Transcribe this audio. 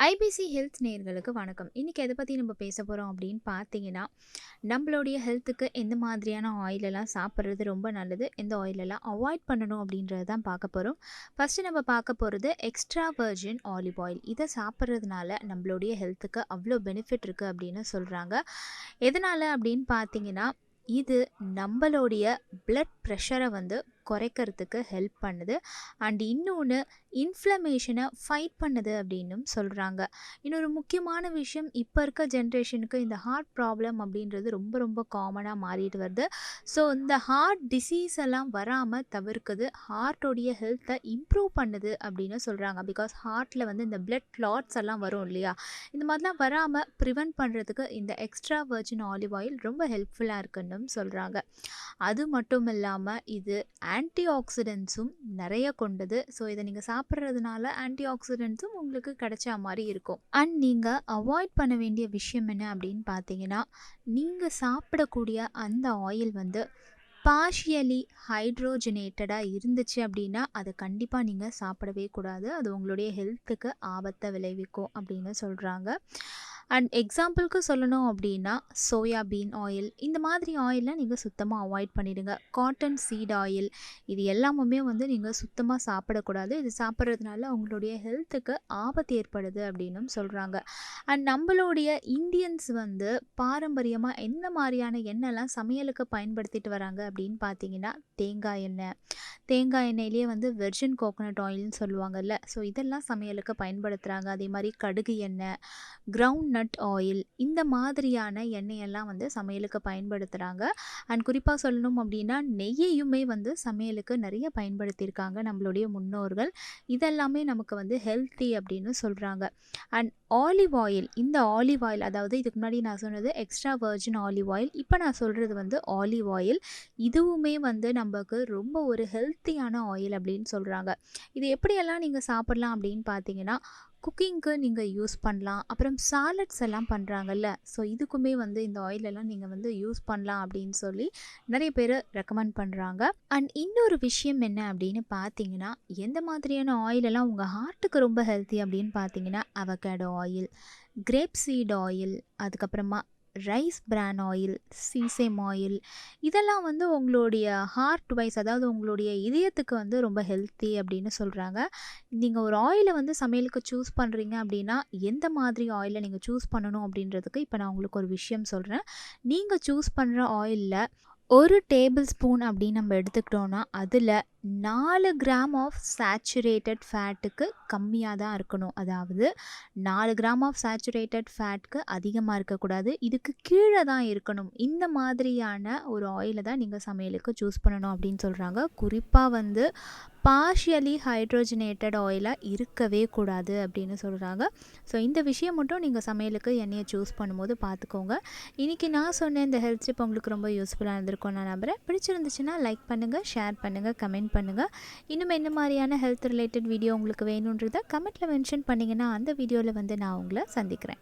IBC health நேயர்களுக்கு வணக்கம். இன்னைக்கு எதை பற்றி நம்ம பேச போகிறோம் அப்படின்னு பார்த்தீங்கன்னா, நம்மளுடைய ஹெல்த்துக்கு எந்த மாதிரியான ஆயிலெல்லாம் சாப்பிட்றது ரொம்ப நல்லது, எந்த ஆயிலெல்லாம் அவாய்ட் பண்ணணும் அப்படின்றது தான் பார்க்க போகிறோம். ஃபஸ்ட்டு நம்ம பார்க்க போகிறது எக்ஸ்ட்ரா வர்ஜின் ஆலிவ் ஆயில். இதை சாப்பிட்றதுனால நம்மளுடைய ஹெல்த்துக்கு அவ்வளோ பெனிஃபிட் இருக்குது அப்படின்னு சொல்கிறாங்க. எதனால் அப்படின்னு பார்த்தீங்கன்னா, இது நம்மளுடைய பிளட் ப்ரெஷரை வந்து குறைக்கிறதுக்கு ஹெல்ப் பண்ணுது. அண்ட் இன்னொன்று, இன்ஃப்ளமேஷனை ஃபைட் பண்ணுது அப்படின்னும் சொல்கிறாங்க. இன்னொரு முக்கியமான விஷயம், இப்போ இருக்க ஜென்ரேஷனுக்கு இந்த ஹார்ட் ப்ராப்ளம் அப்படின்றது ரொம்ப ரொம்ப காமனாக மாறிட்டு வருது. ஸோ இந்த ஹார்ட் டிசீஸ் எல்லாம் வராமல் தவிர்க்குது, ஹார்ட்டோடைய ஹெல்த்தை இம்ப்ரூவ் பண்ணுது அப்படின்னு சொல்கிறாங்க. பிகாஸ் ஹார்ட்டில் வந்து இந்த பிளட் கிளாட்ஸ் எல்லாம் வரும் இல்லையா, இந்த மாதிரிலாம் வராமல் ப்ரிவென்ட் பண்ணுறதுக்கு இந்த எக்ஸ்ட்ரா வர்ஜின் ஆலிவ் ஆயில் ரொம்ப ஹெல்ப்ஃபுல்லாக இருக்குன்னு சொல்கிறாங்க. அது மட்டும் இல்லாமல் இது ஆன்டி ஆக்சிடென்ட்ஸும் நிறைய கொண்டது. ஸோ இதை நீங்கள் சாப்பிட்றதுனால ஆன்டி ஆக்சிடென்ட்ஸும் உங்களுக்கு கிடைச்ச மாதிரி இருக்கும். அண்ட் நீங்கள் அவாய்ட் பண்ண வேண்டிய விஷயம் என்ன அப்படின்னு பார்த்தீங்கன்னா, நீங்கள் சாப்பிடக்கூடிய அந்த ஆயில் வந்து பார்ஷியலி ஹைட்ரோஜனேட்டடாக இருந்துச்சு அப்படின்னா அதை கண்டிப்பாக நீங்கள் சாப்பிடவே கூடாது. அது உங்களுடைய ஹெல்த்துக்கு ஆபத்தை விளைவிக்கும் அப்படின்னு சொல்கிறாங்க. அண்ட் எக்ஸாம்பிளுக்கு சொல்லணும் அப்படின்னா, சோயாபீன் ஆயில், இந்த மாதிரி ஆயிலெலாம் நீங்கள் சுத்தமாக அவாய்ட் பண்ணிடுங்க. காட்டன் சீட் ஆயில், இது எல்லாமுமே வந்து நீங்கள் சுத்தமாக சாப்பிடக்கூடாது. இது சாப்பிட்றதுனால உங்களுடைய ஹெல்த்துக்கு ஆபத்து ஏற்படுது அப்படின்னும் சொல்கிறாங்க. அண்ட் நம்மளுடைய இந்தியன்ஸ் வந்து பாரம்பரியமாக எந்த மாதிரியான எண்ணெய்லாம் சமையலுக்கு பயன்படுத்திட்டு வராங்க அப்படின்னு பார்த்தீங்கன்னா, தேங்காய் எண்ணெய். தேங்காய் எண்ணெயிலேயே வந்து வெர்ஜின் கோகோனட் ஆயில்னு சொல்லுவாங்கல்ல, ஸோ இதெல்லாம் சமையலுக்கு பயன்படுத்துகிறாங்க. அதே மாதிரி கடுகு எண்ணெய், கிரவுண்ட் நட் ஆயில், இந்த மாதிரியான எண்ணெயெல்லாம் வந்து சமையலுக்கு பயன்படுத்துகிறாங்க. அண்ட் குறிப்பாக சொல்லணும் அப்படின்னா, நெய்யையுமே வந்து சமையலுக்கு நிறைய பயன்படுத்தியிருக்காங்க நம்மளுடைய முன்னோர்கள். இதெல்லாமே நமக்கு வந்து ஹெல்த்தி அப்படின்னு சொல்கிறாங்க. அண்ட் ஆலிவ் ஆயில், இந்த ஆலிவ் ஆயில், அதாவது இதுக்கு முன்னாடி நான் சொன்னது எக்ஸ்ட்ரா வர்ஜின் ஆலிவ் ஆயில், இப்போ நான் சொல்கிறது வந்து ஆலிவ் ஆயில். இதுவுமே வந்து நமக்கு ரொம்ப ஒரு ஹெல்த்தியான ஆயில் அப்படின்னு சொல்கிறாங்க. இது எப்படியெல்லாம் நீங்கள் சாப்பிட்லாம் அப்படின்னு பார்த்தீங்கன்னா, குக்கிங்க்கு நீங்கள் யூஸ் பண்ணலாம். அப்புறம் சாலட்ஸ் எல்லாம் பண்ணுறாங்கல்ல, ஸோ இதுக்குமே வந்து இந்த ஆயிலெல்லாம் நீங்கள் வந்து யூஸ் பண்ணலாம் அப்படின்னு சொல்லி நிறைய பேர் ரெக்கமெண்ட் பண்ணுறாங்க. அண்ட் இன்னொரு விஷயம் என்ன அப்படின்னு பார்த்தீங்கன்னா, எந்த மாதிரியான ஆயிலெல்லாம் உங்கள் ஹார்ட்டுக்கு ரொம்ப ஹெல்த்தி அப்படின்னு பார்த்தீங்கன்னா, avocado oil, grape seed oil, அதுக்கப்புறமா rice bran oil, sesame oil, இதெல்லாம் வந்து உங்களுடைய ஹார்ட் வைஸ், அதாவது உங்களுடைய இதயத்துக்கு வந்து ரொம்ப ஹெல்த்தி அப்படின்னு சொல்கிறாங்க. நீங்கள் ஒரு ஆயிலை வந்து சமையலுக்கு சூஸ் பண்ணுறீங்க அப்படின்னா, எந்த மாதிரி ஆயிலை நீங்கள் சூஸ் பண்ணணும் அப்படின்றதுக்கு இப்போ நான் உங்களுக்கு ஒரு விஷயம் சொல்கிறேன். நீங்கள் சூஸ் பண்ணுற ஆயிலில் ஒரு டேபிள் ஸ்பூன் அப்படின்னு நம்ம எடுத்துக்கிட்டோன்னா, அதில் 4 கிராம் ஆஃப் சேச்சுரேட்டட் ஃபேட்டுக்கு கம்மியாக தான் இருக்கணும். அதாவது 4 கிராம் ஆஃப் சேச்சுரேட்டட் ஃபேட்க்கு அதிகமாக இருக்கக்கூடாது, இதுக்கு கீழே தான் இருக்கணும். இந்த மாதிரியான ஒரு ஆயிலை தான் நீங்கள் சமையலுக்கு சூஸ் பண்ணணும் அப்படின்னு சொல்கிறாங்க. குறிப்பாக வந்து பார்ஷியலி ஹைட்ரோஜனேட்டட் ஆயிலாக இருக்கவே கூடாது அப்படின்னு சொல்கிறாங்க. ஸோ இந்த விஷயம் மட்டும் நீங்கள் சமையலுக்கு எண்ணெயை சூஸ் பண்ணும்போது பார்த்துக்கோங்க. இன்றைக்கி நான் சொன்ன இந்த ஹெல்த் டிப் உங்களுக்கு ரொம்ப யூஸ்ஃபுல்லாக இருந்திருக்கும் நான் நம்புகிறேன். பிடிச்சிருந்துச்சுன்னா லைக் பண்ணுங்கள், ஷேர் பண்ணுங்கள், கமெண்ட் பண்ணுங்கள். இன்னும் என்ன மாதிரியான ஹெல்த் ரிலேட்டட் வீடியோ உங்களுக்கு வேணுன்றதை கமெண்ட்டில் மென்ஷன் பண்ணிங்கன்னா அந்த வீடியோவில் வந்து நான் உங்களை சந்திக்கிறேன்.